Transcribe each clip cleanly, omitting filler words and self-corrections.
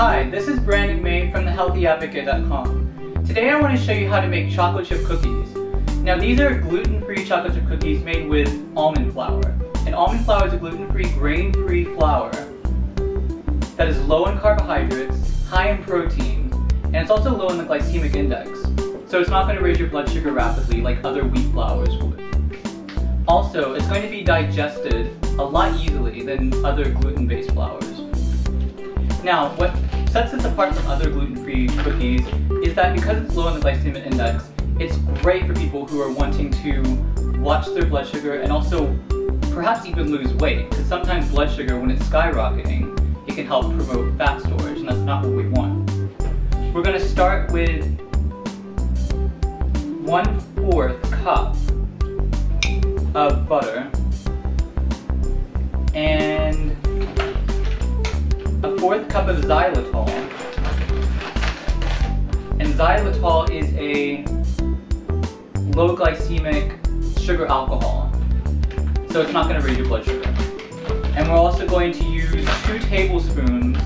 Hi, this is Brandon May from thehealthyadvocate.com. Today I want to show you how to make chocolate chip cookies. Now these are gluten-free chocolate chip cookies made with almond flour. And almond flour is a gluten-free, grain-free flour that is low in carbohydrates, high in protein, and it's also low in the glycemic index. So it's not going to raise your blood sugar rapidly like other wheat flours would. Also, it's going to be digested a lot easily than other gluten-based flours. Now, what sets this apart from other gluten-free cookies is that because it's low in the glycemic index, it's great for people who are wanting to watch their blood sugar and also perhaps even lose weight, because sometimes blood sugar, when it's skyrocketing, it can help promote fat storage, and that's not what we want. We're going to start with 1/4 cup of butter and 1/4 cup of xylitol. And xylitol is a low glycemic sugar alcohol, so it's not going to raise your blood sugar. And we're also going to use 2 tablespoons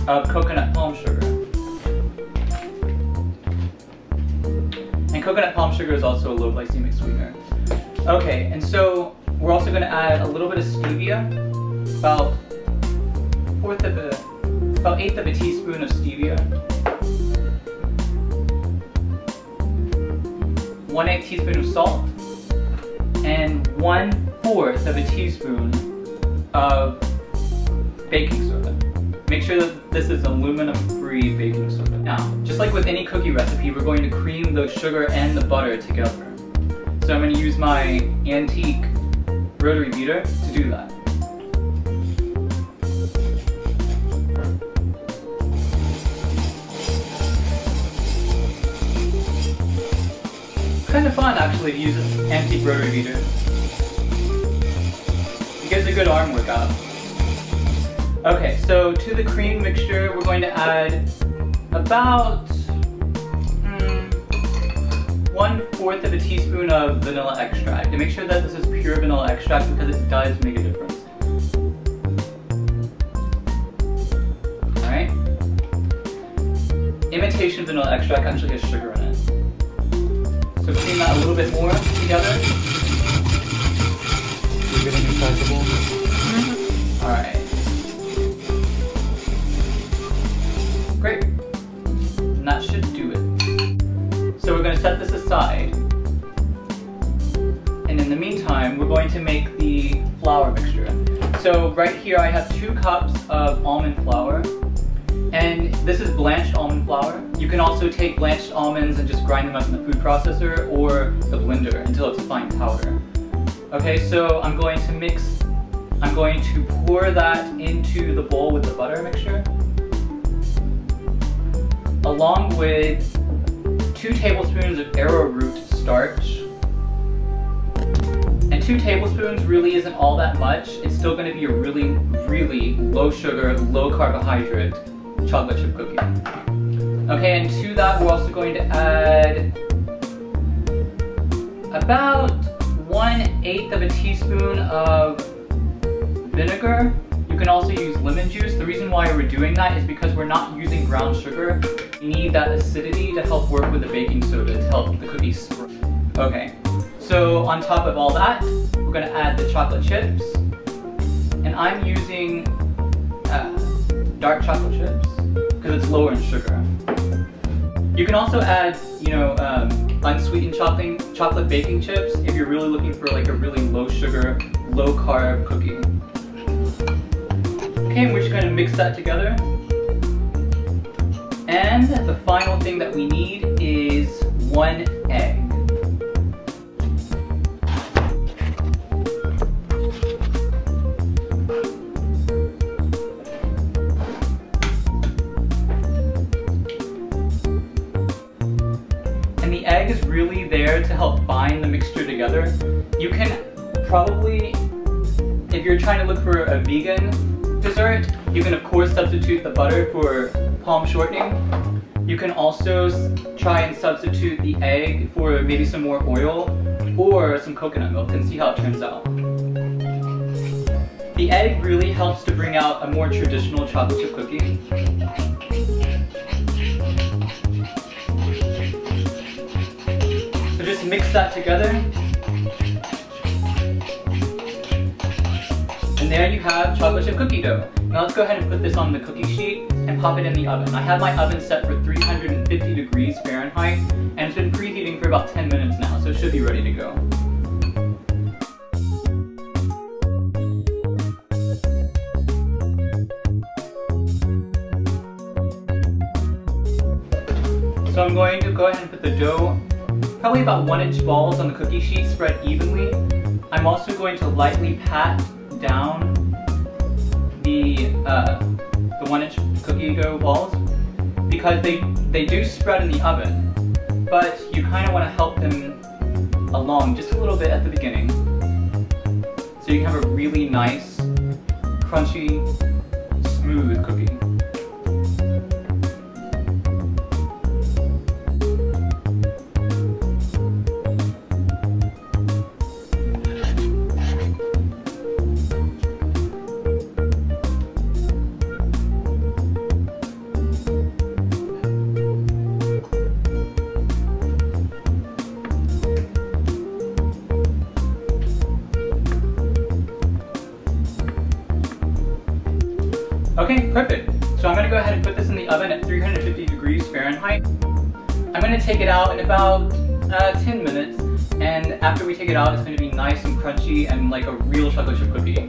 of coconut palm sugar. And coconut palm sugar is also a low glycemic sweetener. Okay, and so we're also going to add a little bit of stevia, about 1/8 of a teaspoon of stevia, 1/8 teaspoon of salt, and 1/4 of a teaspoon of baking soda. Make sure that this is aluminum-free baking soda. Now, just like with any cookie recipe, we're going to cream the sugar and the butter together. So I'm going to use my antique rotary beater to do that. It's kind of fun actually to use an antique rotary beater. It gives a good arm workout. Okay, so to the cream mixture, we're going to add about 1/4 of a teaspoon of vanilla extract. And make sure that this is pure vanilla extract because it does make a difference. Alright? Imitation vanilla extract actually has sugar in it. So cream that a little bit more together. You're getting excitable? Alright. Great. And that should do it. So we're going to set this aside. And in the meantime, we're going to make the flour mixture. So right here I have 2 cups of almond flour. And this is blanched almond flour. You can also take blanched almonds and just grind them up in the food processor or the blender until it's a fine powder. Okay, so I'm going to pour that into the bowl with the butter mixture, along with 2 tablespoons of arrowroot starch. And 2 tablespoons really isn't all that much. It's still going to be a really, really low sugar, low carbohydrate chocolate chip cookie. Okay, and to that we're also going to add about 1/8 of a teaspoon of vinegar. You can also use lemon juice. The reason why we're doing that is because we're not using brown sugar. You need that acidity to help work with the baking soda to help the cookies spread. Okay, so on top of all that, we're going to add the chocolate chips. And I'm using dark chocolate chips because it's lower in sugar. You can also add, unsweetened chocolate baking chips if you're really looking for like a really low sugar, low carb cookie. Okay, and we're just going to mix that together. And the final thing that we need is 1 egg. And the egg is really there to help bind the mixture together. You can probably, if you're trying to look for a vegan dessert, you can of course substitute the butter for palm shortening. You can also try and substitute the egg for maybe some more oil or some coconut milk and see how it turns out. The the egg really helps to bring out a more traditional chocolate chip cookie. So just mix that together. And there you have chocolate chip cookie dough. Now let's go ahead and put this on the cookie sheet and pop it in the oven. I have my oven set for 350 degrees Fahrenheit, and it's been preheating for about 10 minutes now, so it should be ready to go. So I'm going to go ahead and put the dough, probably about 1-inch balls on the cookie sheet, spread evenly. I'm also going to lightly pat down the 1-inch cookie dough balls because they do spread in the oven, but you kind of want to help them along just a little bit at the beginning so you can have a really nice, crunchy, smooth cookie. Okay, perfect. So I'm going to go ahead and put this in the oven at 350 degrees Fahrenheit. I'm going to take it out in about 10 minutes, and after we take it out, it's going to be nice and crunchy and like a real chocolate chip cookie.